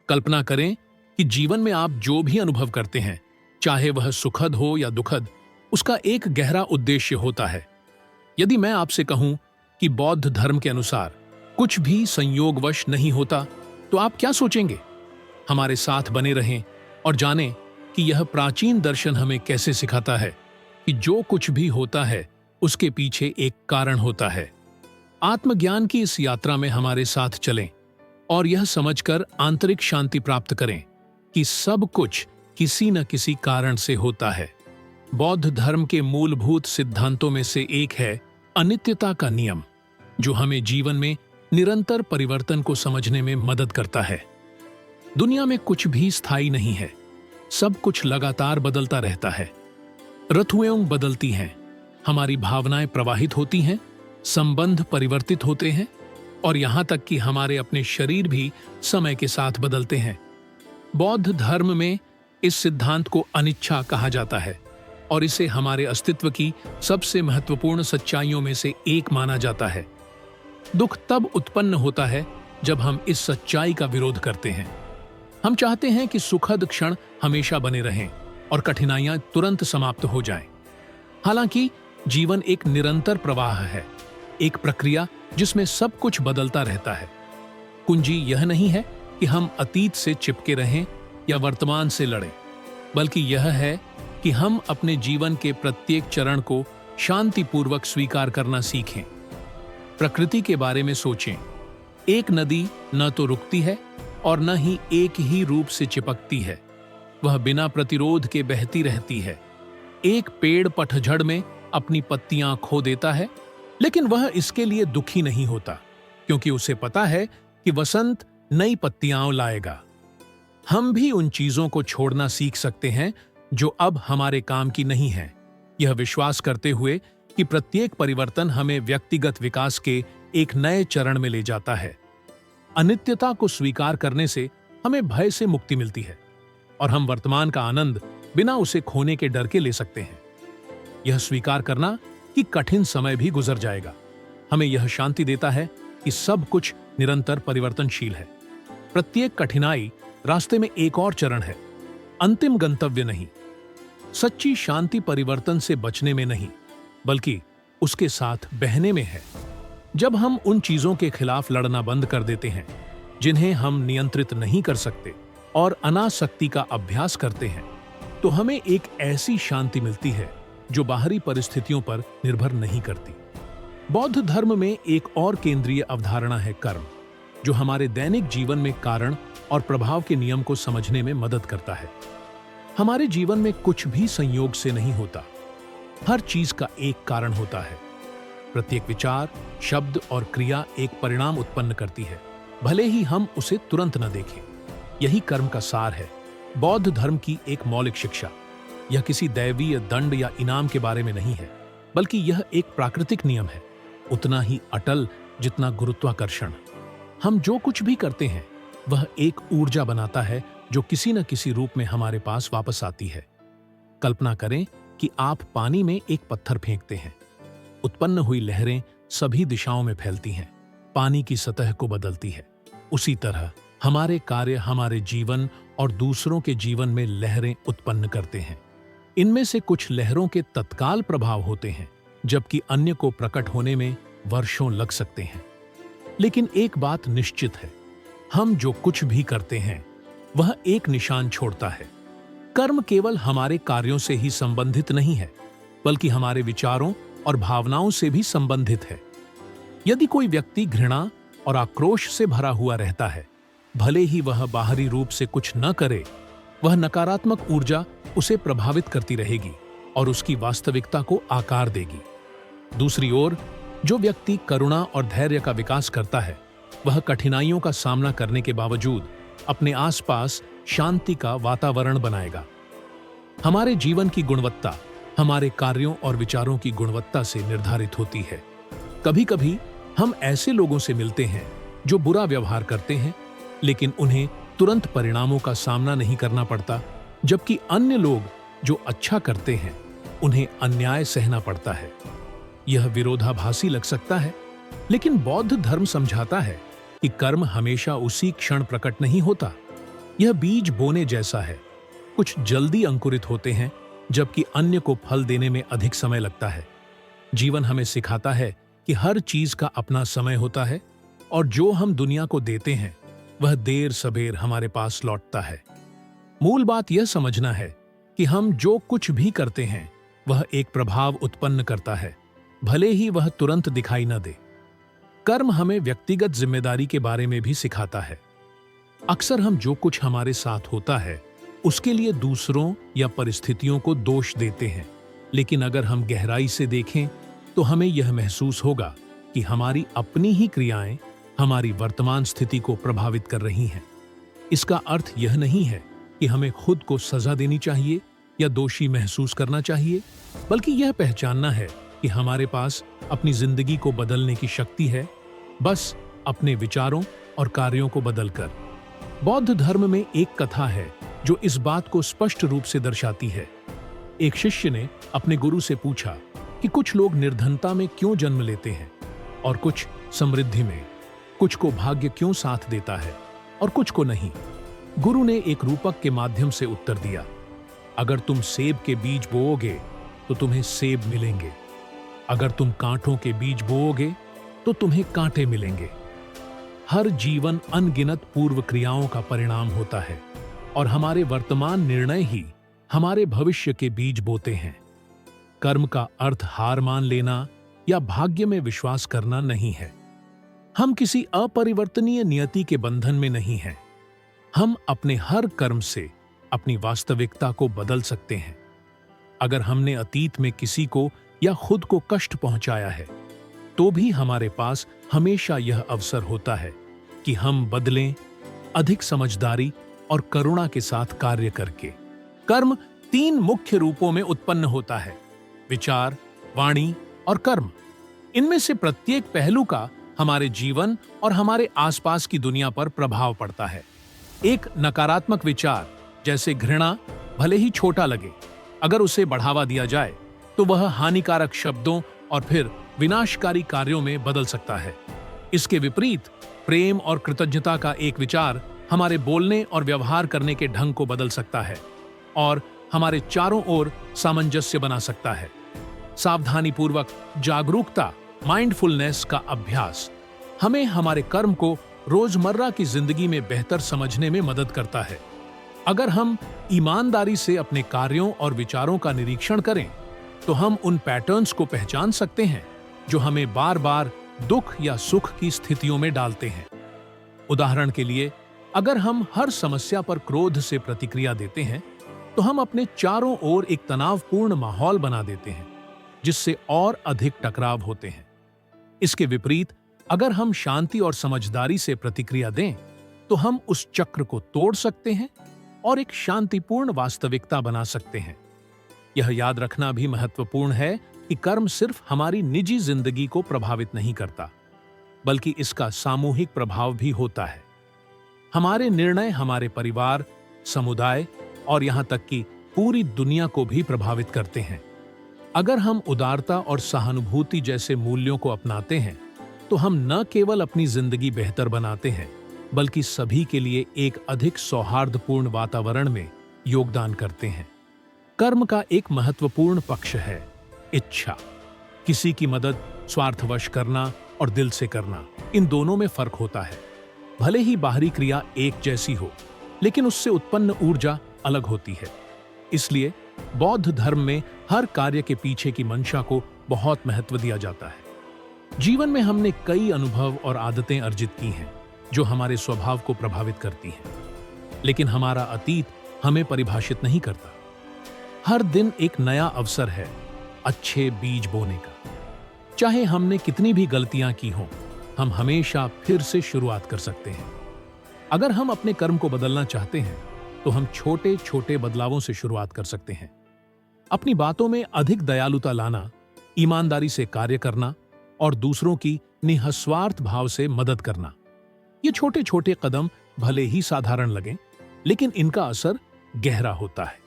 कल्पना करें कि जीवन में आप जो भी अनुभव करते हैं, चाहे वह सुखद हो या दुखद, उसका एक गहरा उद्देश्य होता है। यदि मैं आपसे कहूं कि बौद्ध धर्म के अनुसार कुछ भी संयोगवश नहीं होता, तो आप क्या सोचेंगे? हमारे साथ बने रहें और जानें कि यह प्राचीन दर्शन हमें कैसे सिखाता है कि जो कुछ भी होता है उसके पीछे एक कारण होता है। आत्मज्ञान की इस यात्रा में हमारे साथ चलें और यह समझकर आंतरिक शांति प्राप्त करें कि सब कुछ किसी न किसी कारण से होता है। बौद्ध धर्म के मूलभूत सिद्धांतों में से एक है अनित्यता का नियम, जो हमें जीवन में निरंतर परिवर्तन को समझने में मदद करता है। दुनिया में कुछ भी स्थायी नहीं है, सब कुछ लगातार बदलता रहता है। ऋतुएं बदलती हैं, हमारी भावनाएं प्रवाहित होती हैं, संबंध परिवर्तित होते हैं और यहां तक कि हमारे अपने शरीर भी समय के साथ बदलते हैं। बौद्ध धर्म में इस सिद्धांत को अनिच्छा कहा जाता है और इसे हमारे अस्तित्व की सबसे महत्वपूर्ण सच्चाइयों में से एक माना जाता है। दुख तब उत्पन्न होता है जब हम इस सच्चाई का विरोध करते हैं। हम चाहते हैं कि सुखद क्षण हमेशा बने रहें और कठिनाइयां तुरंत समाप्त हो जाएं। हालांकि जीवन एक निरंतर प्रवाह है, एक प्रक्रिया जिसमें सब कुछ बदलता रहता है। कुंजी यह नहीं है कि हम अतीत से चिपके रहें या वर्तमान से लड़ें, बल्कि यह है कि हम अपने जीवन के प्रत्येक चरण को शांतिपूर्वक स्वीकार करना सीखें। प्रकृति के बारे में सोचें। एक नदी न तो रुकती है और न ही एक ही रूप से चिपकती है, वह बिना प्रतिरोध के बहती रहती है। एक पेड़ पतझड़ में अपनी पत्तियां खो देता है, लेकिन वह इसके लिए दुखी नहीं होता, क्योंकि उसे पता है कि वसंत नई पत्तियां लाएगा। हम भी उन चीजों को छोड़ना सीख सकते हैं जो अब हमारे काम की नहीं है, यह विश्वास करते हुए कि प्रत्येक परिवर्तन हमें व्यक्तिगत विकास के एक नए चरण में ले जाता है। अनित्यता को स्वीकार करने से हमें भय से मुक्ति मिलती है और हम वर्तमान का आनंद बिना उसे खोने के डर के ले सकते हैं। यह स्वीकार करना कि कठिन समय भी गुजर जाएगा हमें यह शांति देता है कि सब कुछ निरंतर परिवर्तनशील है। प्रत्येक कठिनाई रास्ते में एक और चरण है, अंतिम गंतव्य नहीं। सच्ची शांति परिवर्तन से बचने में नहीं, बल्कि उसके साथ बहने में है। जब हम उन चीजों के खिलाफ लड़ना बंद कर देते हैं जिन्हें हम नियंत्रित नहीं कर सकते और अनासक्ति का अभ्यास करते हैं, तो हमें एक ऐसी शांति मिलती है जो बाहरी परिस्थितियों पर निर्भर नहीं करती। बौद्ध धर्म में एक और केंद्रीय अवधारणा है कर्म, जो हमारे दैनिक जीवन में कारण और प्रभाव के नियम को समझने में मदद करता है। हमारे जीवन में कुछ भी संयोग से नहीं होता, हर चीज का एक कारण होता है। प्रत्येक विचार, शब्द और क्रिया एक परिणाम उत्पन्न करती है, भले ही हम उसे तुरंत न देखें। यही कर्म का सार है। बौद्ध धर्म की एक मौलिक शिक्षा यह किसी दैवीय दंड या इनाम के बारे में नहीं है, बल्कि यह एक प्राकृतिक नियम है, उतना ही अटल जितना गुरुत्वाकर्षण। हम जो कुछ भी करते हैं वह एक ऊर्जा बनाता है जो किसी न किसी रूप में हमारे पास वापस आती है। कल्पना करें कि आप पानी में एक पत्थर फेंकते हैं, उत्पन्न हुई लहरें सभी दिशाओं में फैलती हैं, पानी की सतह को बदलती है। उसी तरह हमारे कार्य हमारे जीवन और दूसरों के जीवन में लहरें उत्पन्न करते हैं। इनमें से कुछ लहरों के तत्काल प्रभाव होते हैं, जबकि अन्य को प्रकट होने में वर्षों लग सकते हैं। लेकिन एक बात निश्चित है, हम जो कुछ भी करते हैं वह एक निशान छोड़ता है। कर्म केवल हमारे कार्यों से ही संबंधित नहीं है, बल्कि हमारे विचारों और भावनाओं से भी संबंधित है। यदि कोई व्यक्ति घृणा और आक्रोश से भरा हुआ रहता है, भले ही वह बाहरी रूप से कुछ न करे, वह नकारात्मक ऊर्जा उसे प्रभावित करती रहेगी और उसकी वास्तविकता को आकार देगी। दूसरी ओर, जो व्यक्ति करुणा और धैर्य का विकास करता है, वह कठिनाइयों का सामना करने के बावजूद अपने आसपास शांति का वातावरण बनाएगा। हमारे जीवन की गुणवत्ता हमारे कार्यों और विचारों की गुणवत्ता से निर्धारित होती है। कभी-कभी हम ऐसे लोगों से मिलते हैं जो बुरा व्यवहार करते हैं, लेकिन उन्हें तुरंत परिणामों का सामना नहीं करना पड़ता, जबकि अन्य लोग जो अच्छा करते हैं उन्हें अन्याय सहना पड़ता है। यह विरोधाभासी लग सकता है, लेकिन बौद्ध धर्म समझाता है कि कर्म हमेशा उसी क्षण प्रकट नहीं होता। यह बीज बोने जैसा है। कुछ जल्दी अंकुरित होते हैं, जबकि अन्य को फल देने में अधिक समय लगता है। जीवन हमें सिखाता है कि हर चीज का अपना समय होता है, और जो हम दुनिया को देते हैं वह देर सबेर हमारे पास लौटता है। मूल बात यह समझना है कि हम जो कुछ भी करते हैं वह एक प्रभाव उत्पन्न करता है, भले ही वह तुरंत दिखाई न दे। कर्म हमें व्यक्तिगत जिम्मेदारी के बारे में भी सिखाता है। अक्सर हम जो कुछ हमारे साथ होता है उसके लिए दूसरों या परिस्थितियों को दोष देते हैं, लेकिन अगर हम गहराई से देखें तो हमें यह महसूस होगा कि हमारी अपनी ही क्रियाएं हमारी वर्तमान स्थिति को प्रभावित कर रही हैं। इसका अर्थ यह नहीं है कि हमें खुद को सजा देनी चाहिए या दोषी महसूस करना चाहिए, बल्कि यह पहचानना है कि हमारे पास अपनी जिंदगी को बदलने की शक्ति है, बस अपने विचारों और कार्यों को बदलकर। बौद्ध धर्म में एक कथा है जो इस बात को स्पष्ट रूप से दर्शाती है। एक शिष्य ने अपने गुरु से पूछा कि कुछ लोग निर्धनता में क्यों जन्म लेते हैं और कुछ समृद्धि में, कुछ को भाग्य क्यों साथ देता है और कुछ को नहीं। गुरु ने एक रूपक के माध्यम से उत्तर दिया, अगर तुम सेब के बीज बोओगे तो तुम्हें सेब मिलेंगे, अगर तुम कांटों के बीज बोओगे तो तुम्हें कांटे मिलेंगे। हर जीवन अनगिनत पूर्व क्रियाओं का परिणाम होता है, और हमारे वर्तमान निर्णय ही हमारे भविष्य के बीज बोते हैं। कर्म का अर्थ हार मान लेना या भाग्य में विश्वास करना नहीं है। हम किसी अपरिवर्तनीय नियति के बंधन में नहीं हैं। हम अपने हर कर्म से अपनी वास्तविकता को बदल सकते हैं। अगर हमने अतीत में किसी को या खुद को कष्ट पहुंचाया है, तो भी हमारे पास हमेशा यह अवसर होता है कि हम बदलें, अधिक समझदारी और करुणा के साथ कार्य करके। कर्म 3 मुख्य रूपों में उत्पन्न होता है: विचार, वाणी और कर्म। इनमें से प्रत्येक पहलू का हमारे जीवन और हमारे आसपास की दुनिया पर प्रभाव पड़ता है। एक नकारात्मक विचार जैसे घृणा भले ही छोटा लगे, अगर उसे बढ़ावा दिया जाए तो वह हानिकारक शब्दों और फिर विनाशकारी कार्यों में बदल सकता है। इसके विपरीत प्रेम और कृतज्ञता का एक विचार हमारे बोलने और व्यवहार करने के ढंग को बदल सकता है और हमारे चारों ओर सामंजस्य बना सकता है। सावधानीपूर्वक जागरूकता, माइंडफुलनेस का अभ्यास हमें हमारे कर्म को रोजमर्रा की जिंदगी में बेहतर समझने में मदद करता है। अगर हम ईमानदारी से अपने कार्यों और विचारों का निरीक्षण करें, तो हम उन पैटर्न्स को पहचान सकते हैं जो हमें बार बार दुख या सुख की स्थितियों में डालते हैं। उदाहरण के लिए, अगर हम हर समस्या पर क्रोध से प्रतिक्रिया देते हैं, तो हम अपने चारों ओर एक तनावपूर्ण माहौल बना देते हैं, जिससे और अधिक टकराव होते हैं। इसके विपरीत, अगर हम शांति और समझदारी से प्रतिक्रिया दें, तो हम उस चक्र को तोड़ सकते हैं और एक शांतिपूर्ण वास्तविकता बना सकते हैं। यह याद रखना भी महत्वपूर्ण है कि कर्म सिर्फ हमारी निजी जिंदगी को प्रभावित नहीं करता, बल्कि इसका सामूहिक प्रभाव भी होता है। हमारे निर्णय हमारे परिवार, समुदाय और यहां तक कि पूरी दुनिया को भी प्रभावित करते हैं। अगर हम उदारता और सहानुभूति जैसे मूल्यों को अपनाते हैं, तो हम न केवल अपनी जिंदगी बेहतर बनाते हैं, बल्कि सभी के लिए एक अधिक सौहार्दपूर्ण वातावरण में योगदान करते हैं। कर्म का एक महत्वपूर्ण पक्ष है इच्छा। किसी की मदद स्वार्थवश करना और दिल से करना, इन दोनों में फर्क होता है। भले ही बाहरी क्रिया एक जैसी हो, लेकिन उससे उत्पन्न ऊर्जा अलग होती है। इसलिए बौद्ध धर्म में हर कार्य के पीछे की मंशा को बहुत महत्व दिया जाता है। जीवन में हमने कई अनुभव और आदतें अर्जित की हैं जो हमारे स्वभाव को प्रभावित करती हैं, लेकिन हमारा अतीत हमें परिभाषित नहीं करता। हर दिन एक नया अवसर है अच्छे बीज बोने का। चाहे हमने कितनी भी गलतियां की हों, हम हमेशा फिर से शुरुआत कर सकते हैं। अगर हम अपने कर्म को बदलना चाहते हैं, तो हम छोटे छोटे बदलावों से शुरुआत कर सकते हैं। अपनी बातों में अधिक दयालुता लाना, ईमानदारी से कार्य करना और दूसरों की निस्वार्थ भाव से मदद करना। ये छोटे छोटे कदम भले ही साधारण लगें, लेकिन इनका असर गहरा होता है।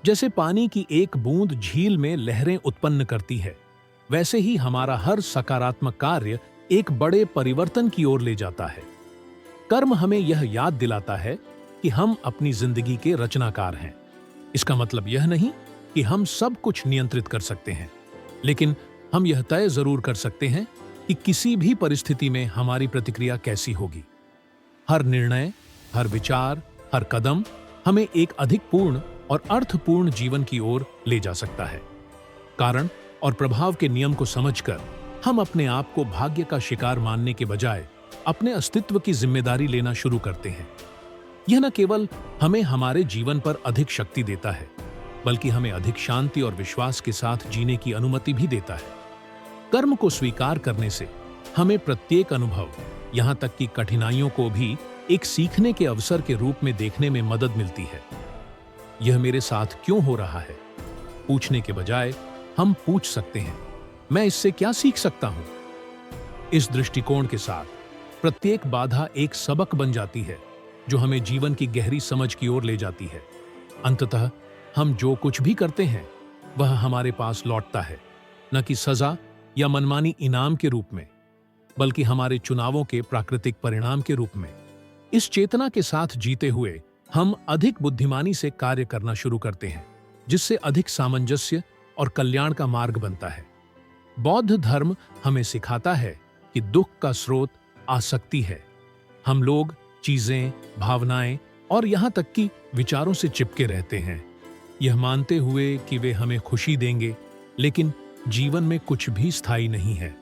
जैसे पानी की एक बूंद झील में लहरें उत्पन्न करती है, वैसे ही हमारा हर सकारात्मक कार्य एक बड़े परिवर्तन की ओर ले जाता है। कर्म हमें यह याद दिलाता है कि हम अपनी जिंदगी के रचनाकार हैं। इसका मतलब यह नहीं कि हम सब कुछ नियंत्रित कर सकते हैं, लेकिन हम यह तय जरूर कर सकते हैं कि किसी भी परिस्थिति में हमारी प्रतिक्रिया कैसी होगी। हर निर्णय, हर विचार, हर कदम हमें एक अधिक पूर्ण और अर्थपूर्ण जीवन की ओर ले जा सकता है। कारण और प्रभाव के नियम को समझकर हम अपने आप को भाग्य का शिकार मानने के बजाय अपने अस्तित्व की जिम्मेदारी लेना शुरू करते हैं। यह न केवल हमें हमारे जीवन पर अधिक शक्ति देता है, बल्कि हमें अधिक शांति और विश्वास के साथ जीने की अनुमति भी देता है। कर्म को स्वीकार करने से हमें प्रत्येक अनुभव, यहां तक कि कठिनाइयों को भी एक सीखने के अवसर के रूप में देखने में मदद मिलती है। यह मेरे साथ क्यों हो रहा है पूछने के बजाय हम पूछ सकते हैं, मैं इससे क्या सीख सकता हूं? इस दृष्टिकोण के साथ प्रत्येक बाधा एक सबक बन जाती है, जो हमें जीवन की गहरी समझ की ओर ले जाती है। अंततः हम जो कुछ भी करते हैं वह हमारे पास लौटता है, न कि सजा या मनमानी इनाम के रूप में, बल्कि हमारे चुनावों के प्राकृतिक परिणाम के रूप में। इस चेतना के साथ जीते हुए हम अधिक बुद्धिमानी से कार्य करना शुरू करते हैं, जिससे अधिक सामंजस्य और कल्याण का मार्ग बनता है। बौद्ध धर्म हमें सिखाता है कि दुख का स्रोत आसक्ति है। हम लोग चीजें, भावनाएं और यहां तक कि विचारों से चिपके रहते हैं, यह मानते हुए कि वे हमें खुशी देंगे, लेकिन जीवन में कुछ भी स्थायी नहीं है।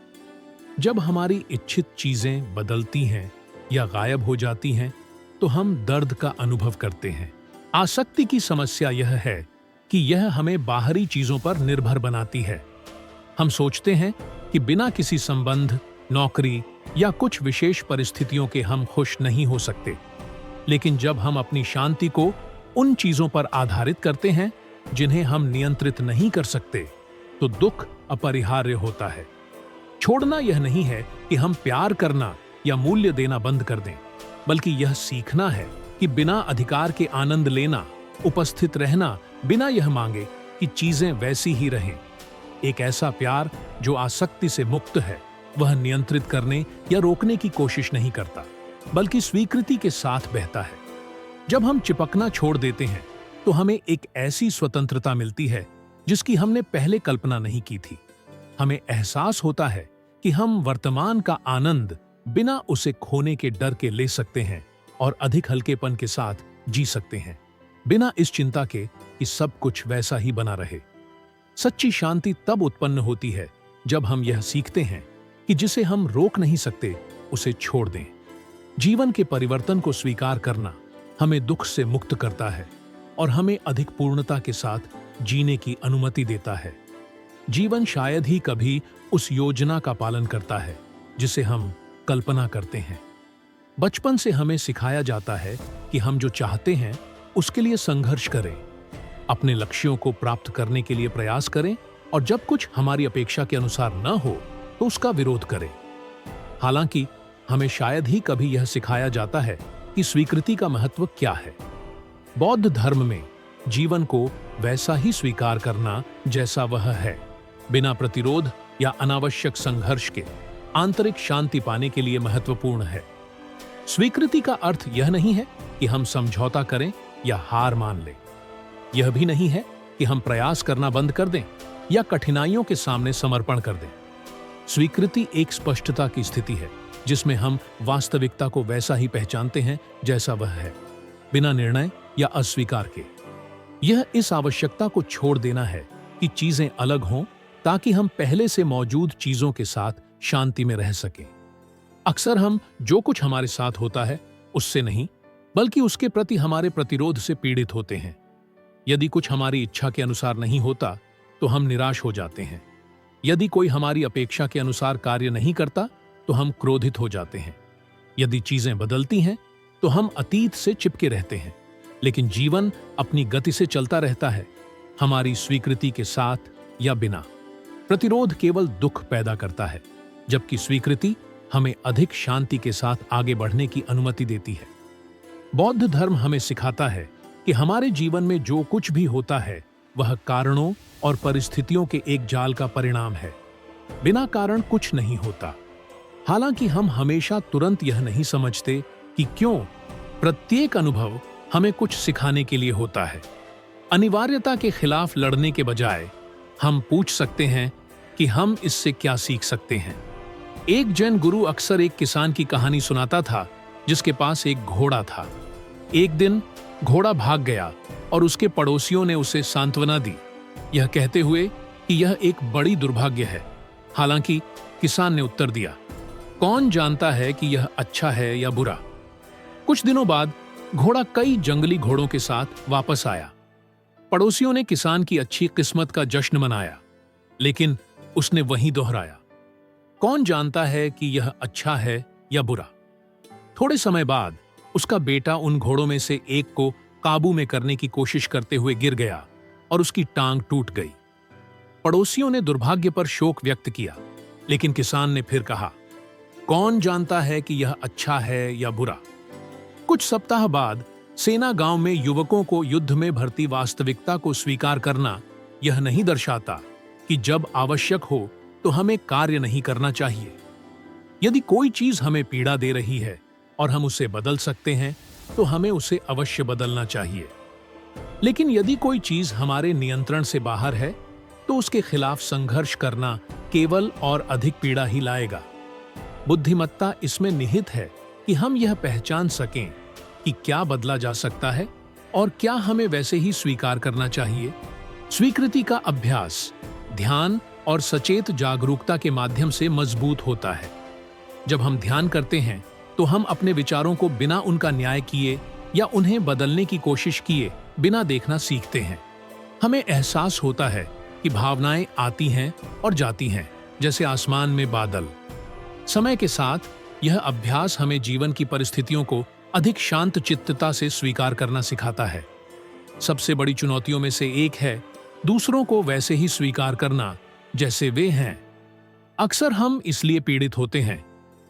जब हमारी इच्छित चीजें बदलती हैं या गायब हो जाती हैं, तो हम दर्द का अनुभव करते हैं। आसक्ति की समस्या यह है कि यह हमें बाहरी चीजों पर निर्भर बनाती है। हम सोचते हैं कि बिना किसी संबंध, नौकरी या कुछ विशेष परिस्थितियों के हम खुश नहीं हो सकते। लेकिन जब हम अपनी शांति को उन चीजों पर आधारित करते हैं जिन्हें हम नियंत्रित नहीं कर सकते, तो दुख अपरिहार्य होता है। छोड़ना यह नहीं है कि हम प्यार करना या मूल्य देना बंद कर दें, बल्कि यह सीखना है कि बिना अधिकार के आनंद लेना, उपस्थित रहना बिना यह मांगे कि चीजें वैसी ही रहें। एक ऐसा प्यार जो आसक्ति से मुक्त है, वह नियंत्रित करने या रोकने की कोशिश नहीं करता, बल्कि स्वीकृति के साथ बहता है। जब हम चिपकना छोड़ देते हैं, तो हमें एक ऐसी स्वतंत्रता मिलती है जिसकी हमने पहले कल्पना नहीं की थी। हमें एहसास होता है कि हम वर्तमान का आनंद बिना उसे खोने के डर के ले सकते हैं और अधिक हल्केपन के साथ जी सकते हैं, बिना इस चिंता के कि सब कुछ वैसा ही बना रहे। सच्ची शांति तब उत्पन्न होती है जब हम यह सीखते हैं कि जिसे हम रोक नहीं सकते उसे छोड़ दें। जीवन के परिवर्तन को स्वीकार करना हमें दुख से मुक्त करता है और हमें अधिक पूर्णता के साथ जीने की अनुमति देता है। जीवन शायद ही कभी उस योजना का पालन करता है जिसे हम कल्पना करते हैं। बचपन से हमें सिखाया जाता है कि हम जो चाहते हैं उसके लिए संघर्ष करें, अपने लक्ष्यों को प्राप्त करने के लिए प्रयास करें, और जब कुछ हमारी अपेक्षा के अनुसार न हो तो उसका विरोध करें। हालांकि हमें शायद ही कभी यह सिखाया जाता है कि स्वीकृति का महत्व क्या है। बौद्ध धर्म में जीवन को वैसा ही स्वीकार करना जैसा वह है, बिना प्रतिरोध या अनावश्यक संघर्ष के, आंतरिक शांति पाने के लिए महत्वपूर्ण है। स्वीकृति का अर्थ यह नहीं है कि हम समझौता करें या हार मान लें। यह भी नहीं है कि हम प्रयास करना बंद कर दें या कठिनाइयों के सामने समर्पण कर दें। स्वीकृति एक स्पष्टता की स्थिति है जिसमें हम वास्तविकता को वैसा ही पहचानते हैं जैसा वह है, बिना निर्णय या अस्वीकार के। यह इस आवश्यकता को छोड़ देना है कि चीजें अलग हों ताकि हम पहले से मौजूद चीजों के साथ शांति में रह सकें। अक्सर हम जो कुछ हमारे साथ होता है उससे नहीं, बल्कि उसके प्रति हमारे प्रतिरोध से पीड़ित होते हैं। यदि कुछ हमारी इच्छा के अनुसार नहीं होता तो हम निराश हो जाते हैं। यदि कोई हमारी अपेक्षा के अनुसार कार्य नहीं करता तो हम क्रोधित हो जाते हैं। यदि चीजें बदलती हैं तो हम अतीत से चिपके रहते हैं। लेकिन जीवन अपनी गति से चलता रहता है, हमारी स्वीकृति के साथ या बिना। प्रतिरोध केवल दुख पैदा करता है, जबकि स्वीकृति हमें अधिक शांति के साथ आगे बढ़ने की अनुमति देती है। बौद्ध धर्म हमें सिखाता है कि हमारे जीवन में जो कुछ भी होता है वह कारणों और परिस्थितियों के एक जाल का परिणाम है। बिना कारण कुछ नहीं होता। हालांकि हम हमेशा तुरंत यह नहीं समझते कि क्यों प्रत्येक अनुभव हमें कुछ सिखाने के लिए होता है। अनिवार्यता के खिलाफ लड़ने के बजाय हम पूछ सकते हैं कि हम इससे क्या सीख सकते हैं। एक जैन गुरु अक्सर एक किसान की कहानी सुनाता था जिसके पास एक घोड़ा था। एक दिन घोड़ा भाग गया और उसके पड़ोसियों ने उसे सांत्वना दी, यह कहते हुए कि यह एक बड़ी दुर्भाग्य है। हालांकि किसान ने उत्तर दिया, कौन जानता है कि यह अच्छा है या बुरा। कुछ दिनों बाद घोड़ा कई जंगली घोड़ों के साथ वापस आया। पड़ोसियों ने किसान की अच्छी किस्मत का जश्न मनाया, लेकिन उसने वहीं दोहराया, कौन जानता है कि यह अच्छा है या बुरा। थोड़े समय बाद उसका बेटा उन घोड़ों में से एक को काबू में करने की कोशिश करते हुए गिर गया और उसकी टांग टूट गई। पड़ोसियों ने दुर्भाग्य पर शोक व्यक्त किया, लेकिन किसान ने फिर कहा, कौन जानता है कि यह अच्छा है या बुरा। कुछ सप्ताह बाद सेना गांव में युवकों को युद्ध में भर्ती वास्तविकता को स्वीकार करना यह नहीं दर्शाता कि जब आवश्यक हो तो हमें कार्य नहीं करना चाहिए। यदि कोई चीज हमें पीड़ा दे रही है और हम उसे बदल सकते हैं तो हमें उसे अवश्य बदलना चाहिए। लेकिन यदि कोई चीज हमारे नियंत्रण से बाहर है तो उसके खिलाफ संघर्ष करना केवल और अधिक पीड़ा ही लाएगा। बुद्धिमत्ता इसमें निहित है कि हम यह पहचान सकें कि क्या बदला जा सकता है और क्या हमें वैसे ही स्वीकार करना चाहिए। स्वीकृति का अभ्यास ध्यान और सचेत जागरूकता के माध्यम से मजबूत होता है। जब हम ध्यान करते हैं तो हम अपने विचारों को बिना उनका न्याय किए या उन्हें बदलने की कोशिश किए बिना देखना सीखते हैं। हमें एहसास होता है कि भावनाएं आती हैं और जाती हैं, जैसे आसमान में बादल। समय के साथ यह अभ्यास हमें जीवन की परिस्थितियों को अधिक शांत चित्तता से स्वीकार करना सिखाता है। सबसे बड़ी चुनौतियों में से एक है दूसरों को वैसे ही स्वीकार करना जैसे वे हैं। अक्सर हम इसलिए पीड़ित होते हैं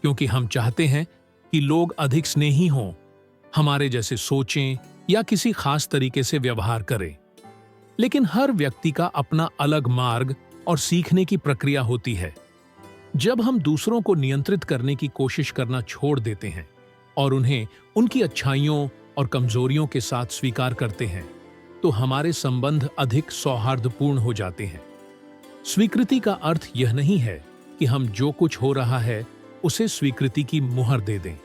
क्योंकि हम चाहते हैं कि लोग अधिक स्नेही हों, हमारे जैसे सोचें या किसी खास तरीके से व्यवहार करें। लेकिन हर व्यक्ति का अपना अलग मार्ग और सीखने की प्रक्रिया होती है। जब हम दूसरों को नियंत्रित करने की कोशिश करना छोड़ देते हैं और उन्हें उनकी अच्छाइयों और कमजोरियों के साथ स्वीकार करते हैं तो हमारे संबंध अधिक सौहार्दपूर्ण हो जाते हैं। स्वीकृति का अर्थ यह नहीं है कि हम जो कुछ हो रहा है उसे स्वीकृति की मुहर दे दें।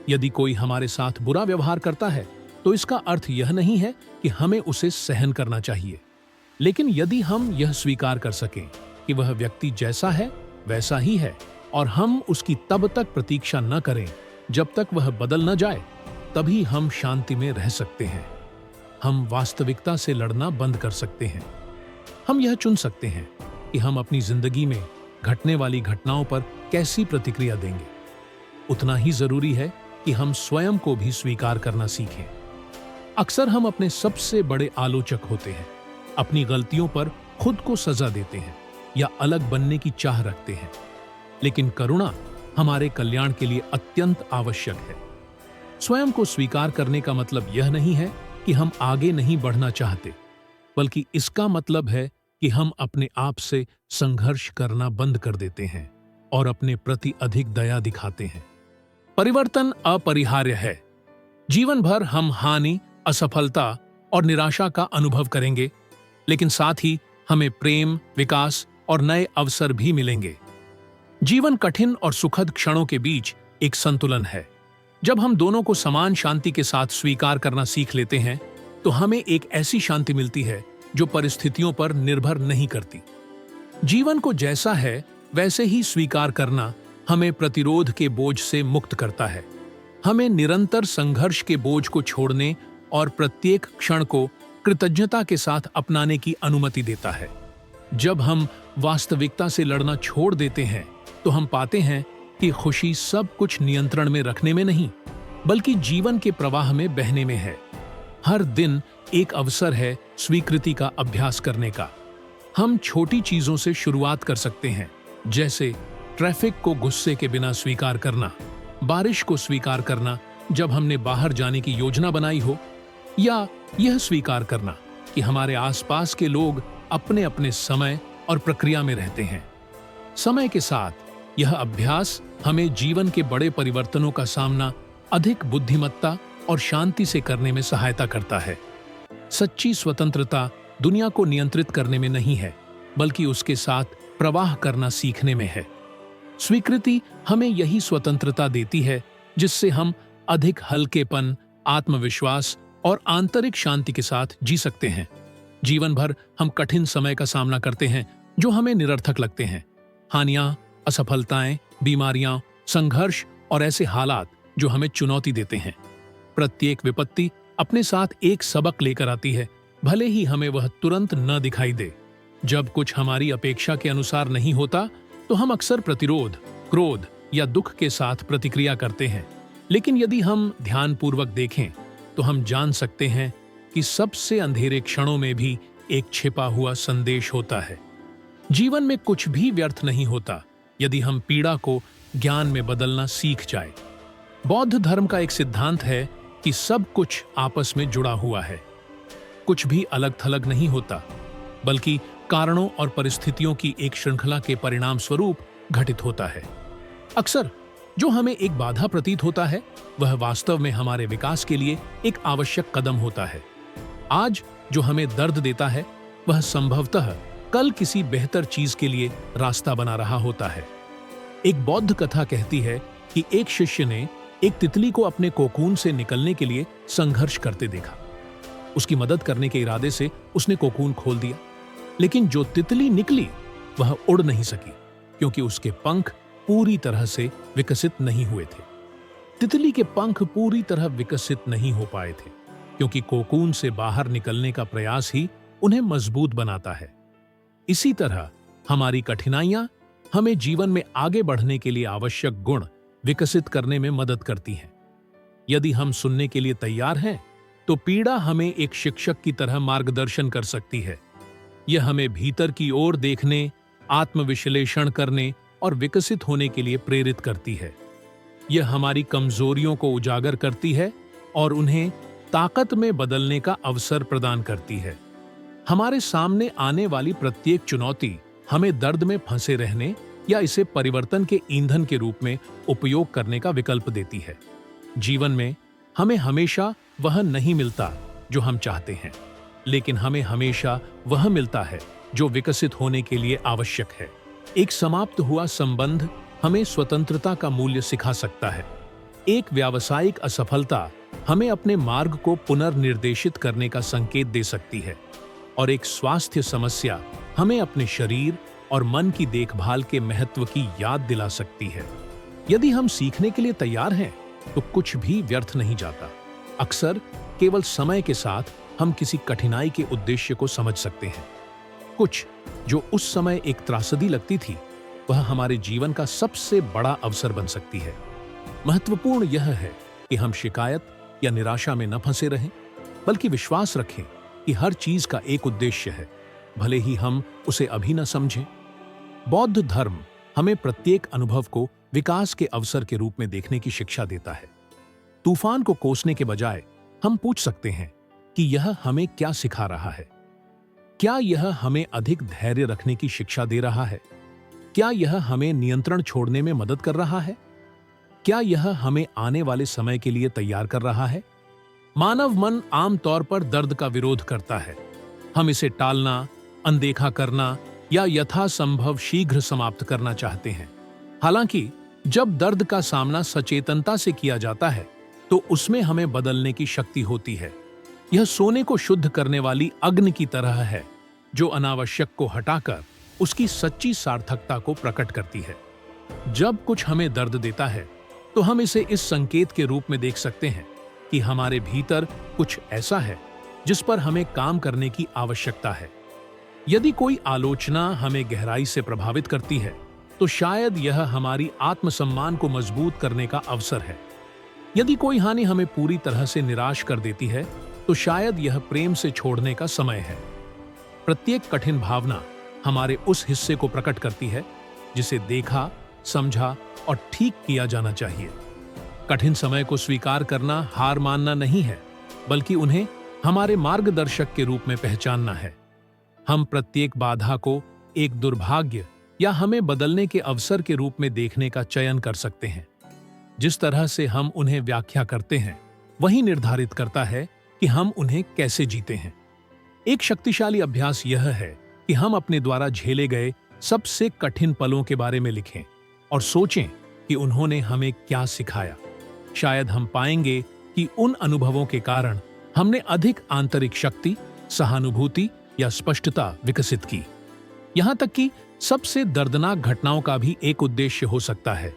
यदि कोई हमारे साथ बुरा व्यवहार करता है तो इसका अर्थ यह नहीं है कि हमें उसे सहन करना चाहिए। लेकिन यदि हम यह स्वीकार कर सकें कि वह व्यक्ति जैसा है वैसा ही है और हम उसकी तब तक प्रतीक्षा न करें जब तक वह बदल न जाए, तभी हम शांति में रह सकते हैं। हम वास्तविकता से लड़ना बंद कर सकते हैं। हम यह चुन सकते हैं कि हम अपनी जिंदगी में घटने वाली घटनाओं पर कैसी प्रतिक्रिया देंगे। उतना ही जरूरी है कि हम स्वयं को भी स्वीकार करना सीखें। अक्सर हम अपने सबसे बड़े आलोचक होते हैं, अपनी गलतियों पर खुद को सजा देते हैं या अलग बनने की चाह रखते हैं। लेकिन करुणा हमारे कल्याण के लिए अत्यंत आवश्यक है। स्वयं को स्वीकार करने का मतलब यह नहीं है कि हम आगे नहीं बढ़ना चाहते, बल्कि इसका मतलब है कि हम अपने आप से संघर्ष करना बंद कर देते हैं और अपने प्रति अधिक दया दिखाते हैं। परिवर्तन अपरिहार्य है। जीवन भर हम हानि, असफलता और निराशा का अनुभव करेंगे, लेकिन साथ ही हमें प्रेम, विकास और नए अवसर भी मिलेंगे। जीवन कठिन और सुखद क्षणों के बीच एक संतुलन है। जब हम दोनों को समान शांति के साथ स्वीकार करना सीख लेते हैं तो हमें एक ऐसी शांति मिलती है जो परिस्थितियों पर निर्भर नहीं करती। जीवन को जैसा है वैसे ही स्वीकार करना हमें प्रतिरोध के बोझ से मुक्त करता है। हमें निरंतर संघर्ष के बोझ को छोड़ने और प्रत्येक क्षण को कृतज्ञता के साथ अपनाने की अनुमति देता है। जब हम वास्तविकता से लड़ना छोड़ देते हैं तो हम पाते हैं कि खुशी सब कुछ नियंत्रण में रखने में नहीं, बल्कि जीवन के प्रवाह में बहने में है। हर दिन एक अवसर है स्वीकृति का अभ्यास करने का। हम छोटी चीजों से शुरुआत कर सकते हैं, जैसे ट्रैफिक को गुस्से के बिना स्वीकार करना, बारिश को स्वीकार करना जब हमने बाहर जाने की योजना बनाई हो, या यह स्वीकार करना कि हमारे आसपास के लोग अपने अपने समय और प्रक्रिया में रहते हैं। समय के साथ यह अभ्यास हमें जीवन के बड़े परिवर्तनों का सामना अधिक बुद्धिमत्ता और शांति से करने में सहायता करता है। सच्ची स्वतंत्रता दुनिया को नियंत्रित करने में नहीं है, बल्कि उसके साथ प्रवाह करना सीखने में है। स्वीकृति हमें यही स्वतंत्रता देती है जिससे हम अधिक हल्केपन, आत्मविश्वास और आंतरिक शांति के साथ जी सकते हैं। जीवन भर हम कठिन समय का सामना करते हैं जो हमें निरर्थक लगते हैं। हानियां, असफलताएं, बीमारियां, संघर्ष और ऐसे हालात जो हमें चुनौती देते हैं। प्रत्येक विपत्ति अपने साथ एक सबक लेकर आती है, भले ही हमें वह तुरंत न दिखाई दे। जब कुछ हमारी अपेक्षा के अनुसार नहीं होता तो हम अक्सर प्रतिरोध, क्रोध या दुख के साथ प्रतिक्रिया करते हैं। लेकिन यदि हम ध्यानपूर्वक देखें तो हम जान सकते हैं कि सबसे अंधेरे क्षणों में भी एक छिपा हुआ संदेश होता है। जीवन में कुछ भी व्यर्थ नहीं होता यदि हम पीड़ा को ज्ञान में बदलना सीख जाए। बौद्ध धर्म का एक सिद्धांत है कि सब कुछ आपस में जुड़ा हुआ है। कुछ भी अलग थलग नहीं होता, बल्कि कारणों और परिस्थितियों की एक श्रृंखला के परिणाम स्वरूप घटित होता है। अक्सर जो हमें एक बाधा प्रतीत होता है वह वास्तव में हमारे विकास के लिए एक आवश्यक कदम होता है। आज जो हमें दर्द देता है वह संभवतः कल किसी बेहतर चीज के लिए रास्ता बना रहा होता है। एक बौद्ध कथा कहती है कि एक शिष्य ने एक तितली को अपने कोकून से निकलने के लिए संघर्ष करते देखा। उसकी मदद करने के इरादे से उसने कोकून खोल दिया, लेकिन जो तितली निकली वह उड़ नहीं सकी क्योंकि उसके पंख पूरी तरह से विकसित नहीं हुए थे। तितली के पंख पूरी तरह विकसित नहीं हो पाए थे क्योंकि कोकून से बाहर निकलने का प्रयास ही उन्हें मजबूत बनाता है। इसी तरह हमारी कठिनाइयां हमें जीवन में आगे बढ़ने के लिए आवश्यक गुण विकसित करने में मदद करती हैं। यदि हम सुनने के लिए तैयार हैं तो पीड़ा हमें एक शिक्षक की तरह मार्गदर्शन कर सकती है। यह हमें भीतर की ओर देखने, आत्मविश्लेषण करने और विकसित होने के लिए प्रेरित करती है। यह हमारी कमजोरियों को उजागर करती है और उन्हें ताकत में बदलने का अवसर प्रदान करती है। हमारे सामने आने वाली प्रत्येक चुनौती हमें दर्द में फंसे रहने या इसे परिवर्तन के ईंधन के रूप में उपयोग करने का विकल्प देती है। जीवन में हमें हमेशा वह नहीं मिलता जो हम चाहते हैं, लेकिन हमें हमेशा वह मिलता है जो विकसित होने के लिए आवश्यक है। एक समाप्त हुआ संबंध हमें स्वतंत्रता का मूल्य सिखा सकता है। एक व्यावसायिक असफलता हमें अपने मार्ग को पुनर्निर्देशित करने का संकेत दे सकती है, और एक स्वास्थ्य समस्या हमें अपने शरीर और मन की देखभाल के महत्व की याद दिला सकती है। यदि हम सीखने के लिए तैयार हैं तो कुछ भी व्यर्थ नहीं जाता। अक्सर केवल समय के साथ हम किसी कठिनाई के उद्देश्य को समझ सकते हैं। कुछ जो उस समय एक त्रासदी लगती थी वह हमारे जीवन का सबसे बड़ा अवसर बन सकती है। महत्वपूर्ण यह है कि हम शिकायत या निराशा में न फंसे रहें, बल्कि विश्वास रखें कि हर चीज का एक उद्देश्य है, भले ही हम उसे अभी न समझें। बौद्ध धर्म हमें प्रत्येक अनुभव को विकास के अवसर के रूप में देखने की शिक्षा देता है। तूफान को कोसने के बजाय हम पूछ सकते हैं कि यह हमें क्या सिखा रहा है। क्या यह हमें अधिक धैर्य रखने की शिक्षा दे रहा है? क्या यह हमें नियंत्रण छोड़ने में मदद कर रहा है? क्या यह हमें आने वाले समय के लिए तैयार कर रहा है? मानव मन आमतौर पर दर्द का विरोध करता है। हम इसे टालना, अनदेखा करना या यथासंभव शीघ्र समाप्त करना चाहते हैं। हालांकि जब दर्द का सामना सचेतनता से किया जाता है तो उसमें हमें बदलने की शक्ति होती है। यह सोने को शुद्ध करने वाली अग्नि की तरह है जो अनावश्यक को हटाकर उसकी सच्ची सार्थकता को प्रकट करती है। जब कुछ हमें दर्द देता है तो हम इसे इस संकेत के रूप में देख सकते हैं कि हमारे भीतर कुछ ऐसा है जिस पर हमें काम करने की आवश्यकता है। यदि कोई आलोचना हमें गहराई से प्रभावित करती है तो शायद यह हमारी आत्मसम्मान को मजबूत करने का अवसर है। यदि कोई हानि हमें पूरी तरह से निराश कर देती है तो शायद यह प्रेम से छोड़ने का समय है। प्रत्येक कठिन भावना हमारे उस हिस्से को प्रकट करती है जिसे देखा, समझा और ठीक किया जाना चाहिए। कठिन समय को स्वीकार करना हार मानना नहीं है, बल्कि उन्हें हमारे मार्गदर्शक के रूप में पहचानना है। हम प्रत्येक बाधा को एक दुर्भाग्य या हमें बदलने के अवसर के रूप में देखने का चयन कर सकते हैं। जिस तरह से हम उन्हें व्याख्या करते हैं वही निर्धारित करता है कि हम उन्हें कैसे जीते हैं। एक शक्तिशाली अभ्यास यह है कि हम अपने द्वारा झेले गए सबसे कठिन पलों के बारे में लिखें और सोचें कि उन्होंने हमें क्या सिखाया। शायद हम पाएंगे कि उन अनुभवों के कारण हमने अधिक आंतरिक शक्ति, सहानुभूति या स्पष्टता विकसित की। यहां तक कि सबसे दर्दनाक घटनाओं का भी एक उद्देश्य हो सकता है,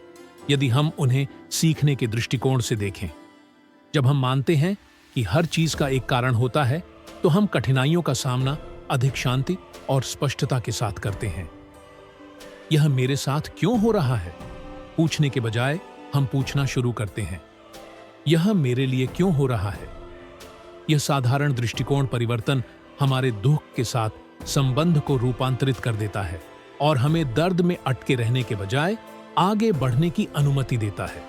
यदि हम उन्हें सीखने के दृष्टिकोण से देखें। जब हम मानते हैं कि हर चीज का एक कारण होता है, तो हम कठिनाइयों का सामना अधिक शांति और स्पष्टता के साथ करते हैं। यह मेरे साथ क्यों हो रहा है पूछने के बजाय हम पूछना शुरू करते हैं, यह मेरे लिए क्यों हो रहा है। यह साधारण दृष्टिकोण परिवर्तन हमारे दुख के साथ संबंध को रूपांतरित कर देता है और हमें दर्द में अटके रहने के बजाय आगे बढ़ने की अनुमति देता है।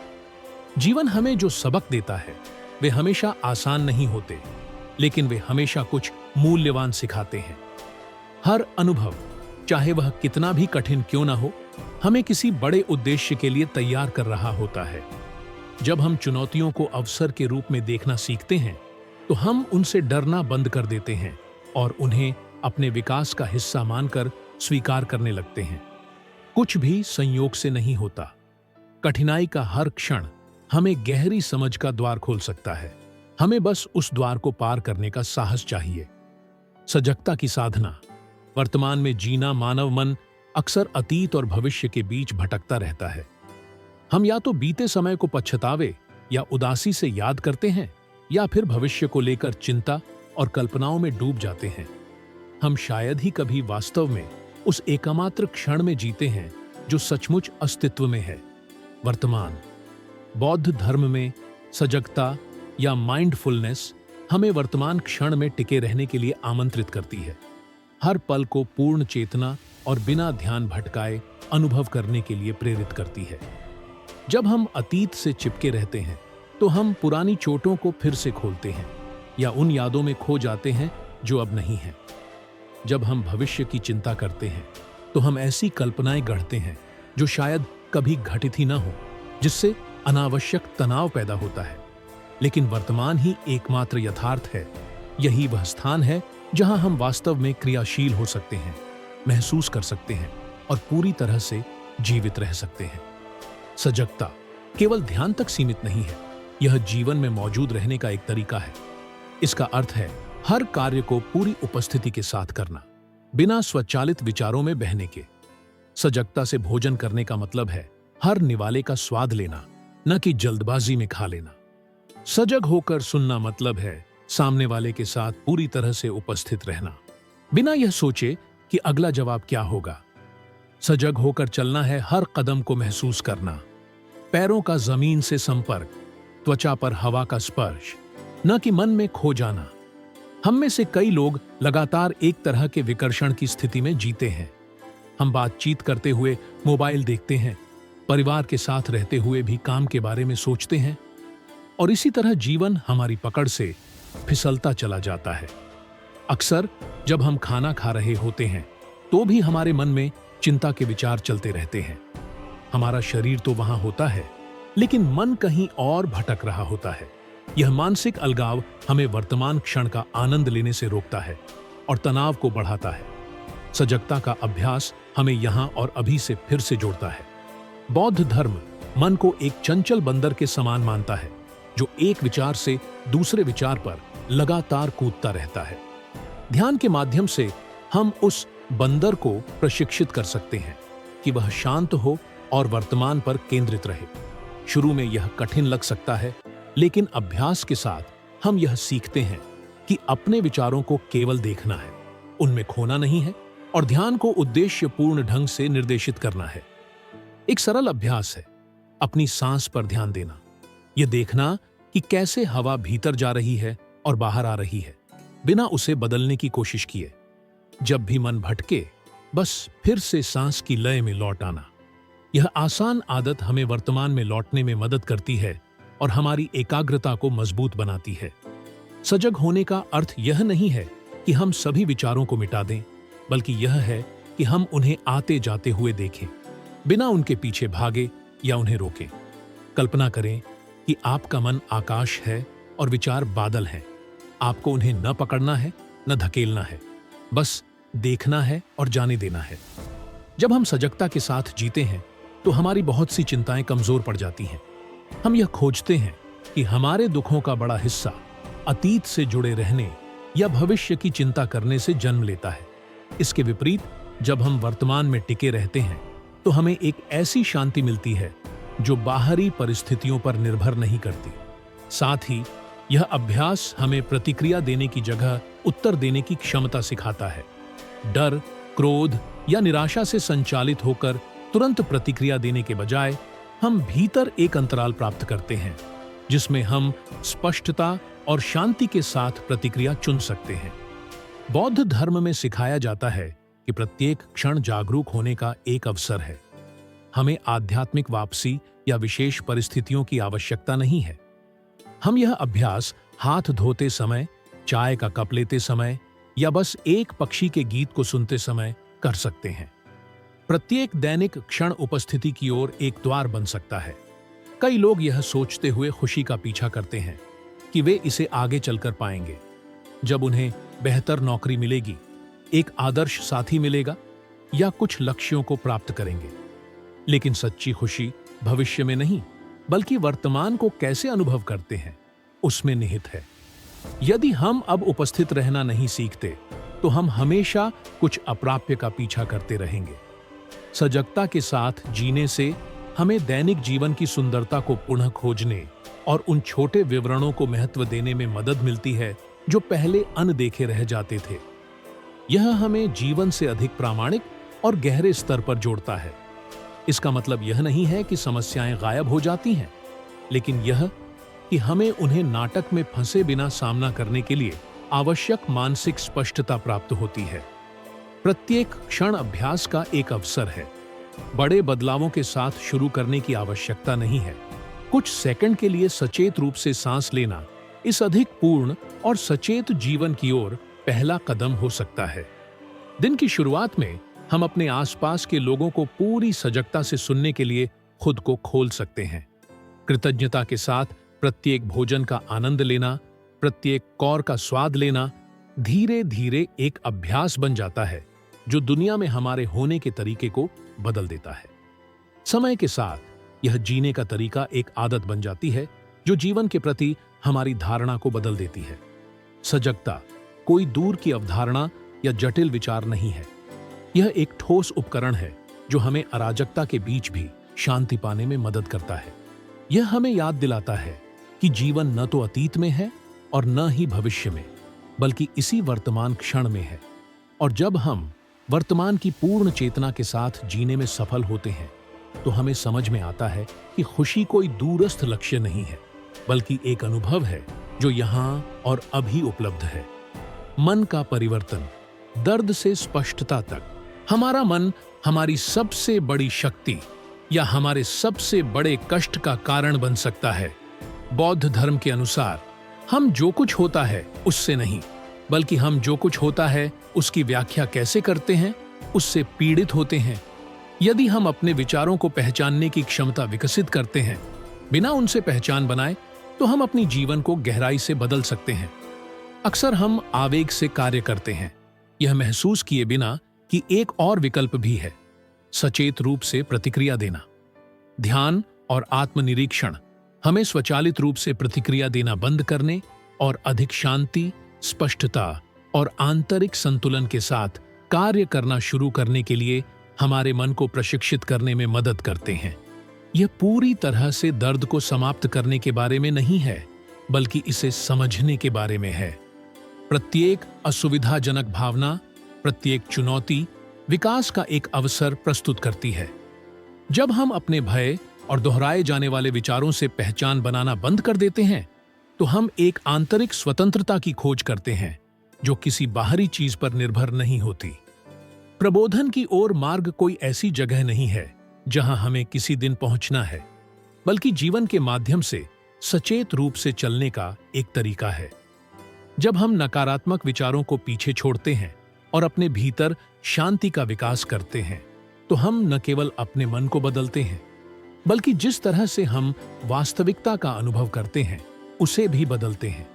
जीवन हमें जो सबक देता है वे हमेशा आसान नहीं होते, लेकिन वे हमेशा कुछ मूल्यवान सिखाते हैं। हर अनुभव, चाहे वह कितना भी कठिन क्यों ना हो, हमें किसी बड़े उद्देश्य के लिए तैयार कर रहा होता है। जब हम चुनौतियों को अवसर के रूप में देखना सीखते हैं, तो हम उनसे डरना बंद कर देते हैं और उन्हें अपने विकास का हिस्सा मानकर स्वीकार करने लगते हैं। कुछ भी संयोग से नहीं होता। कठिनाई का हर क्षण हमें गहरी समझ का द्वार खोल सकता है। हमें बस उस द्वार को पार करने का साहस चाहिए। सजगता की साधना। वर्तमान में जीना मानव मन अक्सर अतीत और भविष्य के बीच भटकता रहता है। हम या तो बीते समय को पछतावे या उदासी से याद करते हैं, या फिर भविष्य को लेकर चिंता और कल्पनाओं में डूब जाते हैं। हम शायद ही कभी वास्तव में उस एकमात्र क्षण में जीते हैं जो सचमुच अस्तित्व में है, वर्तमान। बौद्ध धर्म में सजगता या माइंडफुलनेस हमें वर्तमान क्षण में टिके रहने के लिए आमंत्रित करती है। हर पल को पूर्ण चेतना और बिना ध्यान भटकाए अनुभव करने के लिए प्रेरित करती है। जब हम अतीत से चिपके रहते हैं, तो हम पुरानी चोटों को फिर से खोलते हैं या उन यादों में खो जाते हैं जो अब नहीं हैं। जब हम भविष्य की चिंता करते हैं, तो हम ऐसी कल्पनाएं गढ़ते हैं जो शायद कभी घटित ही ना हो, जिससे अनावश्यक तनाव पैदा होता है। लेकिन वर्तमान ही एकमात्र यथार्थ है। यही वह स्थान है जहां हम वास्तव में क्रियाशील हो सकते हैं, महसूस कर सकते हैं और पूरी तरह से जीवित रह सकते हैं। सजगता केवल ध्यान तक सीमित नहीं है, यह जीवन में मौजूद रहने का एक तरीका है। इसका अर्थ है हर कार्य को पूरी उपस्थिति के साथ करना, बिना स्वचालित विचारों में बहने के। सजगता से भोजन करने का मतलब है हर निवाले का स्वाद लेना, न कि जल्दबाजी में खा लेना। सजग होकर सुनना मतलब है सामने वाले के साथ पूरी तरह से उपस्थित रहना, बिना यह सोचे कि अगला जवाब क्या होगा। सजग होकर चलना है हर कदम को महसूस करना, पैरों का जमीन से संपर्क, त्वचा पर हवा का स्पर्श, न कि मन में खो जाना। हम में से कई लोग लगातार एक तरह के विकर्षण की स्थिति में जीते हैं। हम बातचीत करते हुए मोबाइल देखते हैं, परिवार के साथ रहते हुए भी काम के बारे में सोचते हैं, और इसी तरह जीवन हमारी पकड़ से फिसलता चला जाता है। अक्सर जब हम खाना खा रहे होते हैं, तो भी हमारे मन में चिंता के विचार चलते रहते हैं। हमारा शरीर तो वहां होता है, लेकिन मन कहीं और भटक रहा होता है। यह मानसिक अलगाव हमें वर्तमान क्षण का आनंद लेने से रोकता है और तनाव को बढ़ाता है। सजगता का अभ्यास हमें यहां और अभी से फिर से जोड़ता है। बौद्ध धर्म मन को एक चंचल बंदर के समान मानता है, जो एक विचार से दूसरे विचार पर लगातार कूदता रहता है। ध्यान के माध्यम से हम उस बंदर को प्रशिक्षित कर सकते हैं कि वह शांत हो और वर्तमान पर केंद्रित रहे। शुरू में यह कठिन लग सकता है, लेकिन अभ्यास के साथ हम यह सीखते हैं कि अपने विचारों को केवल देखना है, उनमें खोना नहीं है, और ध्यान को उद्देश्यपूर्ण ढंग से निर्देशित करना है। एक सरल अभ्यास है अपनी सांस पर ध्यान देना, यह देखना कि कैसे हवा भीतर जा रही है और बाहर आ रही है, बिना उसे बदलने की कोशिश किए। जब भी मन भटके, बस फिर से सांस की लय में लौट आना। यह आसान आदत हमें वर्तमान में लौटने में मदद करती है और हमारी एकाग्रता को मजबूत बनाती है। सजग होने का अर्थ यह नहीं है कि हम सभी विचारों को मिटा दें, बल्कि यह है कि हम उन्हें आते जाते हुए देखें, बिना उनके पीछे भागे या उन्हें रोकें। कल्पना करें कि आपका मन आकाश है और विचार बादल हैं। आपको उन्हें न पकड़ना है, न धकेलना है, बस देखना है और जाने देना है। जब हम सजगता के साथ जीते हैं तो हमारी बहुत सी चिंताएं कमजोर पड़ जाती हैं। हम यह खोजते हैं कि हमारे दुखों का बड़ा हिस्सा अतीत से जुड़े रहने या भविष्य की चिंता करने से जन्म लेता है। इसके विपरीत जब हम वर्तमान में टिके रहते हैं तो हमें एक ऐसी शांति मिलती है जो बाहरी परिस्थितियों पर निर्भर नहीं करती। साथ ही यह अभ्यास हमें प्रतिक्रिया देने की जगह उत्तर देने की क्षमता सिखाता है। डर, क्रोध या निराशा से संचालित होकर तुरंत प्रतिक्रिया देने के बजाय हम भीतर एक अंतराल प्राप्त करते हैं जिसमें हम स्पष्टता और शांति के साथ प्रतिक्रिया चुन सकते हैं। बौद्ध धर्म में सिखाया जाता है कि प्रत्येक क्षण जागरूक होने का एक अवसर है। हमें आध्यात्मिक वापसी या विशेष परिस्थितियों की आवश्यकता नहीं है। हम यह अभ्यास हाथ धोते समय, चाय का कप लेते समय या बस एक पक्षी के गीत को सुनते समय कर सकते हैं। प्रत्येक दैनिक क्षण उपस्थिति की ओर एक द्वार बन सकता है। कई लोग यह सोचते हुए खुशी का पीछा करते हैं कि वे इसे आगे चलकर पाएंगे, जब उन्हें बेहतर नौकरी मिलेगी, एक आदर्श साथी मिलेगा या कुछ लक्ष्यों को प्राप्त करेंगे। लेकिन सच्ची खुशी भविष्य में नहीं, बल्कि वर्तमान को कैसे अनुभव करते हैं उसमें निहित है। यदि हम अब उपस्थित रहना नहीं सीखते तो हम हमेशा कुछ अप्राप्य का पीछा करते रहेंगे। सजगता के साथ जीने से हमें दैनिक जीवन की सुंदरता को पुनः खोजने और उन छोटे विवरणों को महत्व देने में मदद मिलती है जो पहले अनदेखे रह जाते थे। यह हमें जीवन से अधिक प्रामाणिक और गहरे स्तर पर जोड़ता है। इसका मतलब यह नहीं है कि समस्याएं गायब हो जाती हैं, लेकिन यह कि हमें उन्हें नाटक में फंसे बिना सामना करने के लिए आवश्यक मानसिक स्पष्टता प्राप्त होती है। प्रत्येक क्षण अभ्यास का एक अवसर है। बड़े बदलावों के साथ शुरू करने की आवश्यकता नहीं है। कुछ सेकंड के लिए सचेत रूप से सांस लेना इस अधिक पूर्ण और सचेत जीवन की ओर पहला कदम हो सकता है। दिन की शुरुआत में हम अपने आसपास के लोगों को पूरी सजगता से सुनने के लिए खुद को खोल सकते हैं। कृतज्ञता के साथ प्रत्येक भोजन का आनंद लेना, प्रत्येक कौर का स्वाद लेना धीरे धीरे एक अभ्यास बन जाता है जो दुनिया में हमारे होने के तरीके को बदल देता है। समय के साथ यह जीने का तरीका एक आदत बन जाती है जो जीवन के प्रति हमारी धारणा को बदल देती है। सजगता कोई दूर की अवधारणा या जटिल विचार नहीं है। यह एक ठोस उपकरण है जो हमें अराजकता के बीच भी शांति पाने में मदद करता है। यह हमें याद दिलाता है कि जीवन न तो अतीत में है और न ही भविष्य में, बल्कि इसी वर्तमान क्षण में है। और जब हम वर्तमान की पूर्ण चेतना के साथ जीने में सफल होते हैं तो हमें समझ में आता है कि खुशी कोई दूरस्थ लक्ष्य नहीं है, बल्कि एक अनुभव है जो यहाँ और अभी उपलब्ध है। मन का परिवर्तन, दर्द से स्पष्टता तक, हमारा मन हमारी सबसे बड़ी शक्ति या हमारे सबसे बड़े कष्ट का कारण बन सकता है। बौद्ध धर्म के अनुसार हम जो कुछ होता है उससे नहीं, बल्कि हम जो कुछ होता है उसकी व्याख्या कैसे करते हैं उससे पीड़ित होते हैं। यदि हम अपने विचारों को पहचानने की क्षमता विकसित करते हैं बिना उनसे पहचान बनाए, तो हम अपनी जीवन को गहराई से बदल सकते हैं। अक्सर हम आवेग से कार्य करते हैं, यह महसूस किए बिना कि एक और विकल्प भी है, सचेत रूप से प्रतिक्रिया देना। ध्यान और आत्मनिरीक्षण हमें स्वचालित रूप से प्रतिक्रिया देना बंद करने और अधिक शांति, स्पष्टता और आंतरिक संतुलन के साथ कार्य करना शुरू करने के लिए हमारे मन को प्रशिक्षित करने में मदद करते हैं। यह पूरी तरह से दर्द को समाप्त करने के बारे में नहीं है, बल्कि इसे समझने के बारे में है। प्रत्येक असुविधाजनक भावना, प्रत्येक चुनौती विकास का एक अवसर प्रस्तुत करती है। जब हम अपने भय और दोहराए जाने वाले विचारों से पहचान बनाना बंद कर देते हैं, तो हम एक आंतरिक स्वतंत्रता की खोज करते हैं जो किसी बाहरी चीज पर निर्भर नहीं होती। प्रबोधन की ओर मार्ग कोई ऐसी जगह नहीं है जहां हमें किसी दिन पहुंचना है, बल्कि जीवन के माध्यम से सचेत रूप से चलने का एक तरीका है। जब हम नकारात्मक विचारों को पीछे छोड़ते हैं और अपने भीतर शांति का विकास करते हैं, तो हम न केवल अपने मन को बदलते हैं, बल्कि जिस तरह से हम वास्तविकता का अनुभव करते हैं उसे भी बदलते हैं।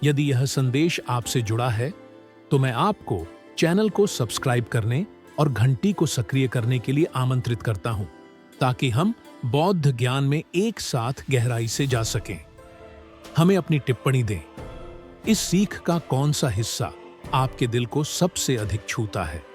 यदि यह संदेश आपसे जुड़ा है तो मैं आपको चैनल को सब्सक्राइब करने और घंटी को सक्रिय करने के लिए आमंत्रित करता हूं, ताकि हम बौद्ध ज्ञान में एक साथ गहराई से जा सकें। हमें अपनी टिप्पणी दें। इस सीख का कौन सा हिस्सा आपके दिल को सबसे अधिक छूता है?